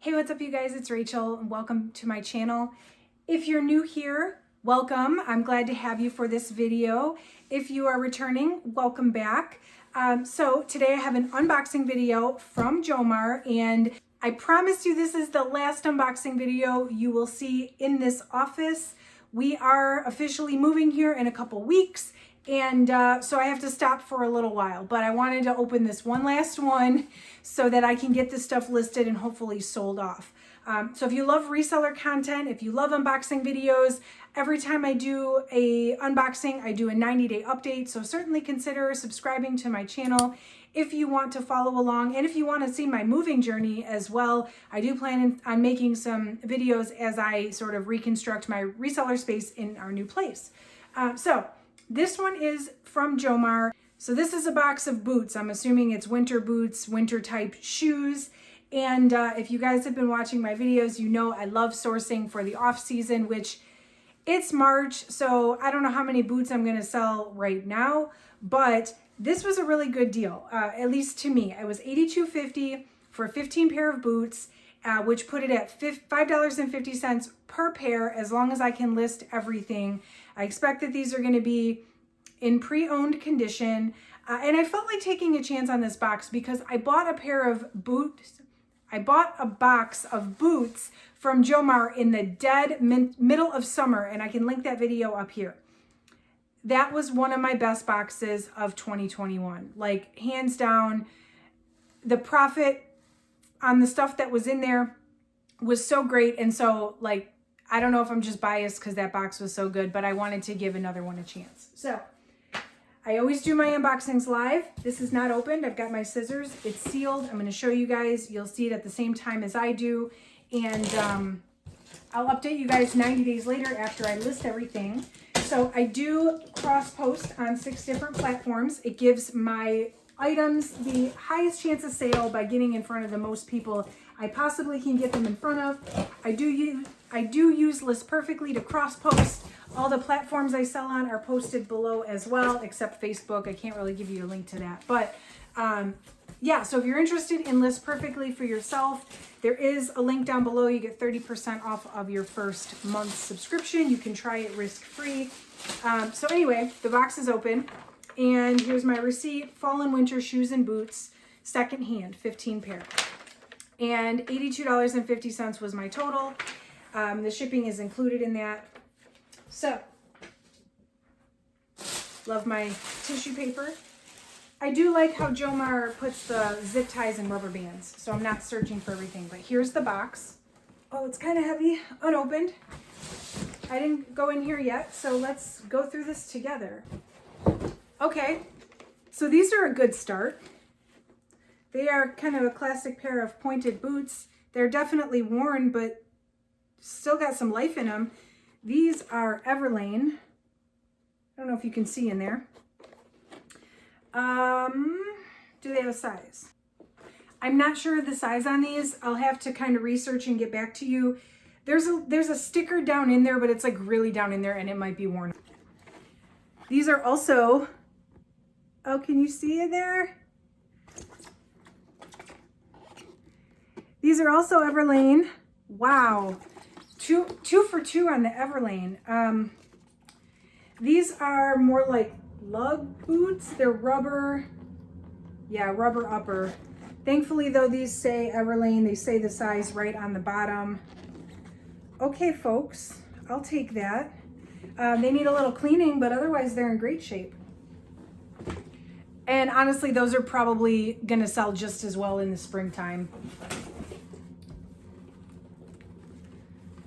Hey, what's up you guys? It's Rachel and welcome to my channel. If you're new here, welcome. I'm glad to have you for this video. If you are returning, welcome back. So today I have an unboxing video from Jomar, and I promise you this is the last unboxing video you will see in this office. We are officially moving here in a couple weeks, and so I have to stop for a little while, but I wanted to open this one last one so that I can get this stuff listed and hopefully sold off. So if you love reseller content, if you love unboxing videos, every time I do a unboxing, I do a 90-day update. So certainly consider subscribing to my channel if you want to follow along. And if you want to see my moving journey as well, I do plan on making some videos as I sort of reconstruct my reseller space in our new place. So this one is from Jomar. So this is a box of boots. I'm assuming it's winter boots, winter type shoes. And if you guys have been watching my videos, you know I love sourcing for the off season, which it's March. So I don't know how many boots I'm going to sell right now, but this was a really good deal, at least to me. It was $82.50 for 15 pair of boots, which put it at $5.50 per pair, as long as I can list everything. I expect that these are going to be in pre-owned condition. And I felt like taking a chance on this box because I bought a pair of boots. I bought a box of boots from Jomar in the dead middle of summer, and I can link that video up here. That was one of my best boxes of 2021. Like, hands down, the profit on the stuff that was in there was so great. And so, like, I don't know if I'm just biased because that box was so good, but I wanted to give another one a chance. So I always do my unboxings live. This is not opened. I've got my scissors. It's sealed. I'm going to show you guys. You'll see it at the same time as I do. And I'll update you guys 90 days later after I list everything. So I do cross-post on 6 different platforms. It gives my items the highest chance of sale by getting in front of the most people I possibly can get them in front of. I do use List Perfectly to cross-post. All the platforms I sell on are posted below as well, except Facebook. I can't really give you a link to that. But yeah, so if you're interested in List Perfectly for yourself, there is a link down below. You get 30% off of your first month's subscription. You can try it risk-free. So anyway, the box is open. And here's my receipt: fall and winter shoes and boots, secondhand, 15 pair. And $82.50 was my total. The shipping is included in that. So, love my tissue paper. I do like how Jomar puts the zip ties and rubber bands, so I'm not searching for everything. But here's the box. Oh, it's kind of heavy, unopened. I didn't go in here yet, so let's go through this together. Okay, so these are a good start. They are kind of a classic pair of pointed boots. They're definitely worn, but still got some life in them. These are Everlane. I don't know if you can see in there. Do they have a size? I'm not sure of the size on these. I'll have to kind of research and get back to you. There's a sticker down in there, but it's like really down in there and it might be worn. These are also, oh, can you see it there? These are also Everlane. Wow. Two for two on the Everlane. These are more like lug boots. They're rubber. Yeah, rubber upper. Thankfully, though, these say Everlane. They say the size right on the bottom. Okay, folks, I'll take that. They need a little cleaning, but otherwise they're in great shape. And honestly, those are probably going to sell just as well in the springtime.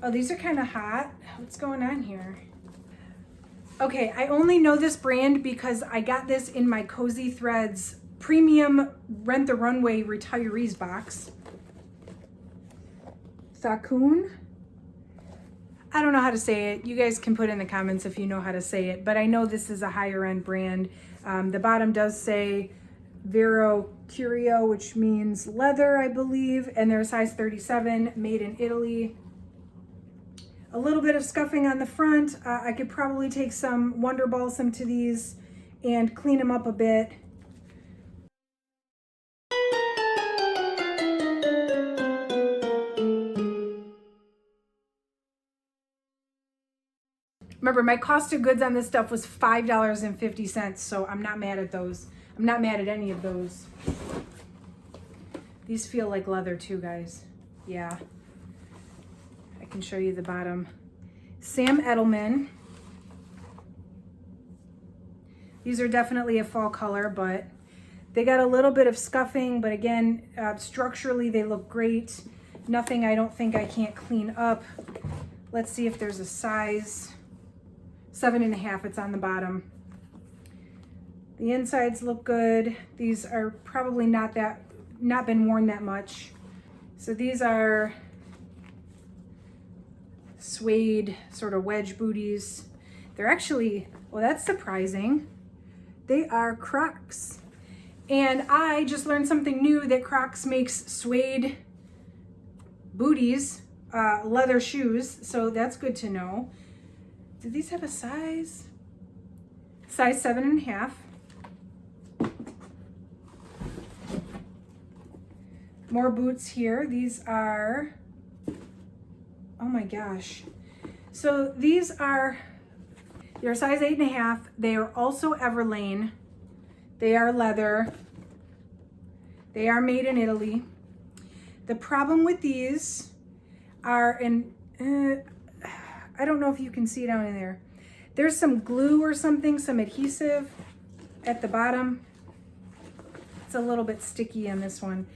Oh, these are kind of hot. What's going on here? Okay, I only know this brand because I got this in my Cozy Threads premium Rent the Runway retirees box. Thakun. I don't know how to say it. You guys can put in the comments if you know how to say it, but I know this is a higher end brand. The bottom does say Vero Curio, which means leather, I believe, and they're a size 37, made in Italy. A little bit of scuffing on the front. I could probably take some Wonder Balsam to these and clean them up a bit. Remember, my cost of goods on this stuff was $5.50, so I'm not mad at those. I'm not mad at any of those. These feel like leather too, guys. Yeah. I can show you the bottom. Sam Edelman. These are definitely a fall color, but they got a little bit of scuffing, but again, structurally they look great. Nothing I don't think I can't clean up. Let's see if there's a size. 7.5, it's on the bottom. The insides look good. These are probably not been worn that much. So these are suede sort of wedge booties. They're actually, well, that's surprising. They are Crocs. And I just learned something new, that Crocs makes suede booties, leather shoes. So that's good to know. Do these have a size? Size 7.5. More boots here. These are, oh my gosh. So these are, they're size 8.5. They are also Everlane. They are leather. They are made in Italy. The problem with these are, and I don't know if you can see down in there. There's some glue or something, some adhesive at the bottom. It's a little bit sticky on this one.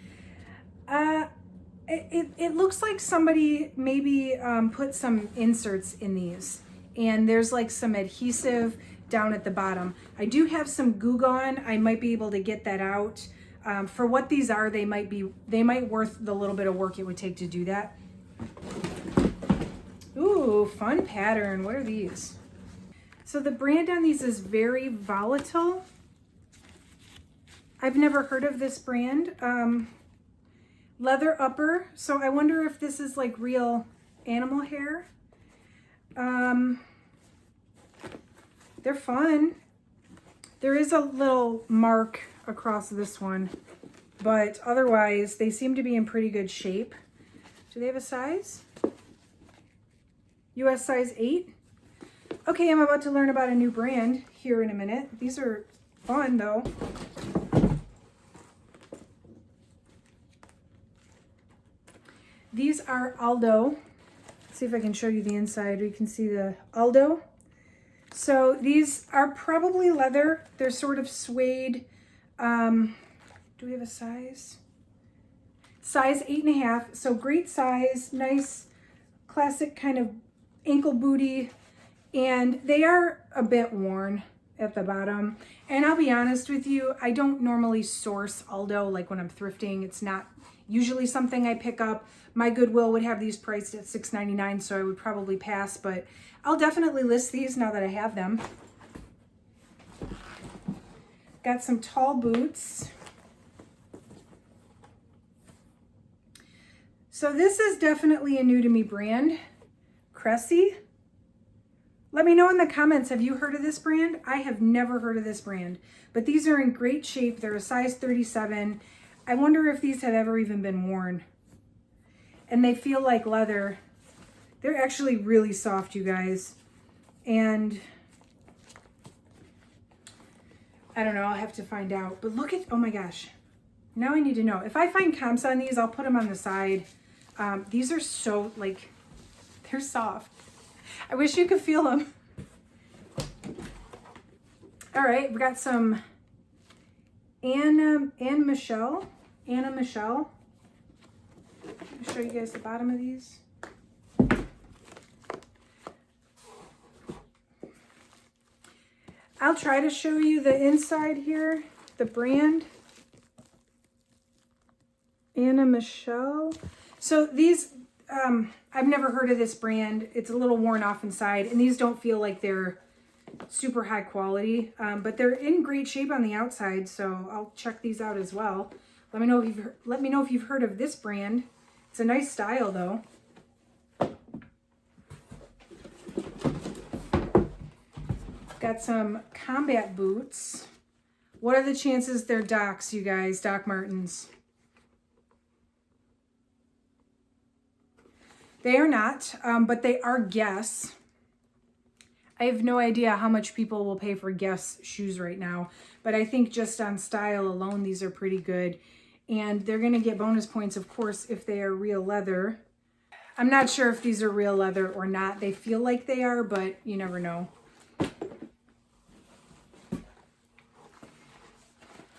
It looks like somebody maybe put some inserts in these, and there's like some adhesive down at the bottom. I do have some Goo Gone. I might be able to get that out. For what these are, they might worth the little bit of work it would take to do that. Ooh, fun pattern. What are these? So the brand on these is Very Volatile. I've never heard of this brand. Leather upper. So I wonder if this is like real animal hair. They're fun. There is a little mark across this one, but otherwise they seem to be in pretty good shape. Do they have a size? US size 8. Okay, I'm about to learn about a new brand here in a minute. These are fun though. These are Aldo. Let's see if I can show you the inside. You can see the Aldo. So these are probably leather. They're sort of suede. Do we have a size? Size 8.5. So great size, nice classic kind of ankle booty. And they are a bit worn at the bottom. And I'll be honest with you, I don't normally source Aldo like when I'm thrifting. It's not usually something I pick up. My Goodwill would have these priced at $6.99, so I would probably pass, but I'll definitely list these now that I have them. Got some tall boots. So this is definitely a new to me brand, Cressy. Let me know in the comments, have you heard of this brand? I have never heard of this brand, but these are in great shape. They're a size 37. I wonder if these have ever even been worn. And they feel like leather. They're actually really soft, you guys. And I don't know, I'll have to find out. But look at, oh my gosh. Now I need to know. If I find comps on these, I'll put them on the side. These are so, like, they're soft. I wish you could feel them. All right, we got some Anna Michelle. Let me show you guys the bottom of these. I'll try to show you the inside here, the brand. Anna Michelle. So these, I've never heard of this brand. It's a little worn off inside, and these don't feel like they're super high quality, but they're in great shape on the outside, so I'll check these out as well. Let me know if you've heard of this brand. It's a nice style though. Got some combat boots. What are the chances they're Docs, you guys? Doc Martens. They are not, but they are Guess. I have no idea how much people will pay for Guess shoes right now, but I think just on style alone, these are pretty good. And they're going to get bonus points, of course, if they are real leather. I'm not sure if these are real leather or not. They feel like they are, but you never know.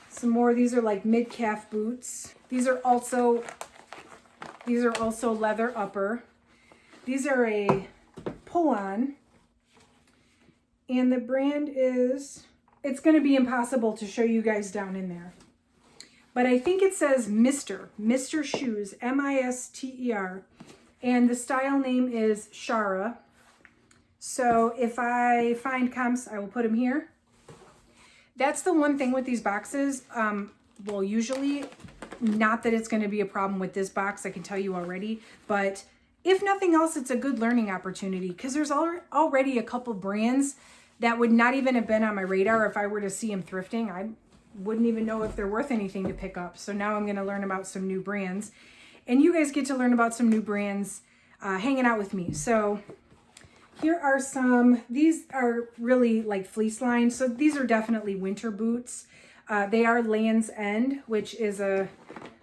Some more. These are like mid-calf boots. These are also leather upper. These are a pull-on. And the brand is, it's going to be impossible to show you guys down in there. But I think it says Mr. Shoes, M-I-S-T-E-R. And the style name is Shara. So if I find comps, I will put them here. That's the one thing with these boxes. Well, usually, not that it's going to be a problem with this box, I can tell you already. But if nothing else, it's a good learning opportunity because there's already a couple brands that would not even have been on my radar if I were to see them thrifting. I wouldn't even know if they're worth anything to pick up. So now I'm going to learn about some new brands. And you guys get to learn about some new brands hanging out with me. So here are some. These are really like fleece lined. So these are definitely winter boots. They are Land's End, which is a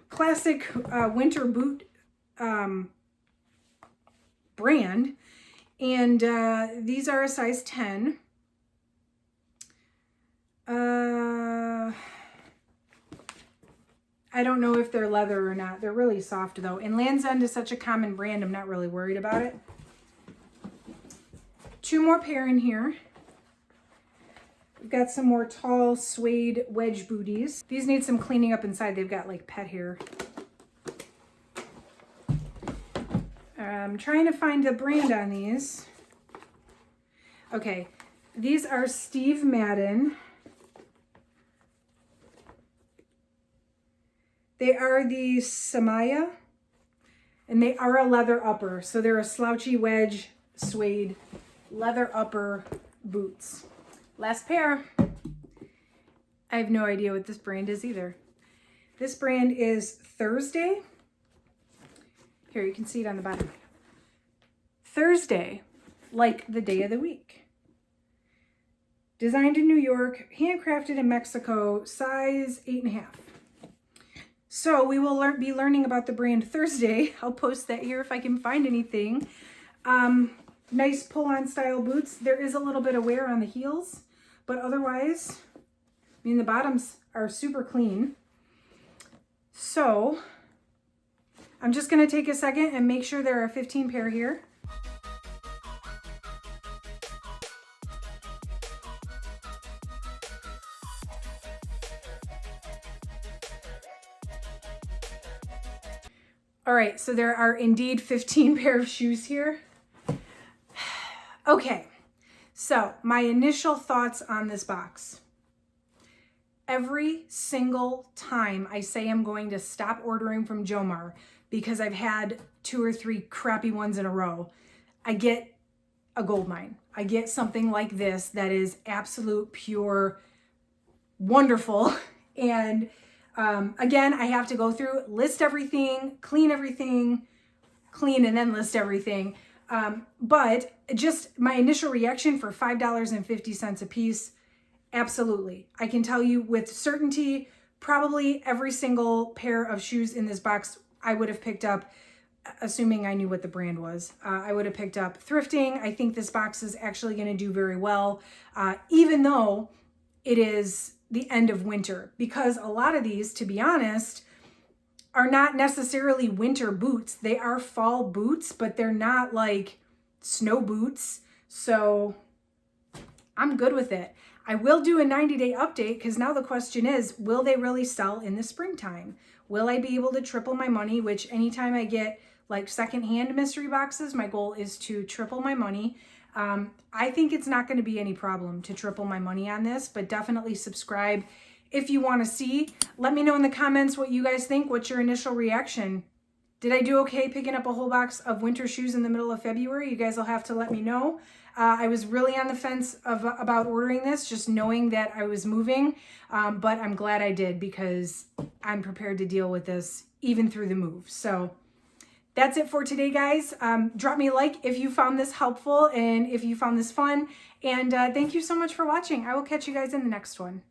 classic winter boot brand. And these are a size 10. I don't know if they're leather or not. They're really soft though. And Land's End is such a common brand, I'm not really worried about it. Two more pair in here. We've got some more tall suede wedge booties. These need some cleaning up inside. They've got like pet hair. I'm trying to find the brand on these. Okay, these are Steve Madden. They are the Samaya, and they are a leather upper. So they're a slouchy wedge suede leather upper boots. Last pair. I have no idea what this brand is either. This brand is Thursday. Here, you can see it on the bottom. Thursday, like the day of the week. Designed in New York, handcrafted in Mexico, size 8.5. So we will be learning about the brand Thursday. I'll post that here if I can find anything. Nice pull-on style boots. There is a little bit of wear on the heels, but otherwise, I mean, the bottoms are super clean. So I'm just going to take a second and make sure there are 15 pair here. All right, so there are indeed 15 pair of shoes here. Okay, so my initial thoughts on this box. Every single time I say I'm going to stop ordering from Jomar because I've had 2 or 3 crappy ones in a row, I get a gold mine. I get something like this that is absolute, pure, wonderful. And again, I have to go through, list everything, clean and then list everything. But just my initial reaction for $5.50 a piece, absolutely. I can tell you with certainty, probably every single pair of shoes in this box I would have picked up, assuming I knew what the brand was. I would have picked up thrifting. I think this box is actually going to do very well, even though it is the end of winter, because a lot of these, to be honest, are not necessarily winter boots. They are fall boots, but they're not like snow boots. So I'm good with it. I will do a 90-day update because now the question is, will they really sell in the springtime? Will I be able to triple my money? Which anytime I get like secondhand mystery boxes, my goal is to triple my money. I think it's not going to be any problem to triple my money on this, but definitely subscribe if you want to see. Let me know in the comments what you guys think. What's your initial reaction? Did I do okay picking up a whole box of winter shoes in the middle of February? You guys will have to let me know. I was really on the fence about ordering this, just knowing that I was moving, but I'm glad I did because I'm prepared to deal with this even through the move. So That's it for today, guys. Drop me a like if you found this helpful and if you found this fun. And thank you so much for watching. I will catch you guys in the next one.